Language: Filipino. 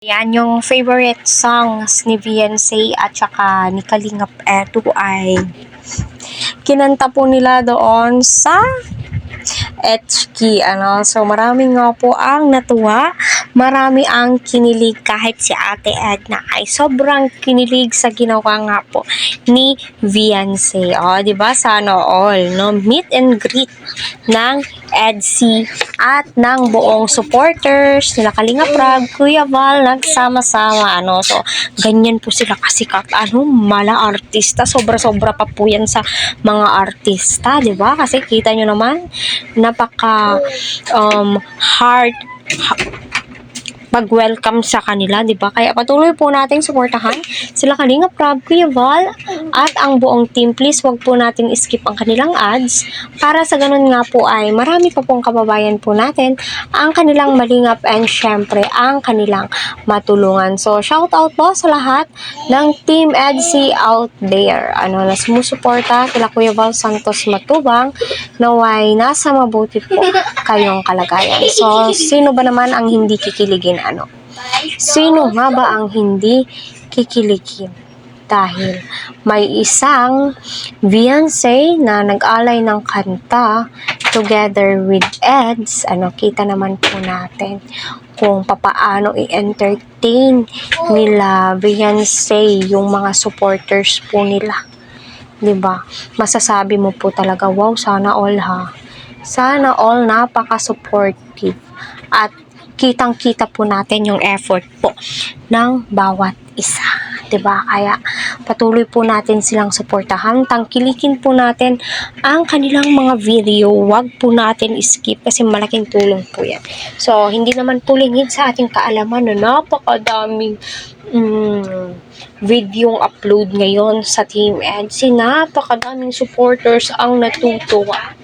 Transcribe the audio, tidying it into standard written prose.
Yan yung favorite songs ni Beyonce at saka ni Kalingap Edu ay kinanta po nila doon sa HK, So, marami nga po ang natuwa, marami ang kinilig kahit si Ate Edna ay sobrang kinilig sa ginawa nga po ni Beyonce. Di ba? Sana all, no? Meet and greet ng EDC at ng buong supporters nila Kalinga Prab, Kuya Val, nagsama-sama, So, ganyan po sila kasikat, mala artista, sobra-sobra pa po yan sa mga artista, di ba? Kasi kita nyo naman, napaka hard pag-welcome sa kanila, di ba? Kaya patuloy po nating suportahan sila Kalinga Prab, Kuya Val, at ang buong team. Please, wag po nating skip ang kanilang ads para sa ganun nga po ay marami pa pong kababayan po natin ang kanilang malingap and syempre ang kanilang matulungan. So, shout out po sa lahat ng Team EDC out there. Na sumusuporta kila Kuya Val Santos Matubang naway nasa mabuti po kayong kalagayan. So, sino ba naman ang hindi kikiligin? Sino nga ba ang hindi kikiligin? Dahil may isang Beyonce na nag-alay ng kanta together with Eds. Kita naman po natin kung papaano i-entertain nila Beyonce yung mga supporters po nila. Diba? Masasabi mo po talaga, wow, sana all Sana all napaka-supportive at kitang-kita po natin yung effort po ng bawat isa. Diba? Kaya patuloy po natin silang suportahan. Tangkilikin po natin ang kanilang mga video. Huwag po natin skip kasi malaking tulong po yan. So, hindi naman po lingid sa ating kaalaman na napakadaming video upload ngayon sa Team EDC. Napakadaming supporters ang natutuwa.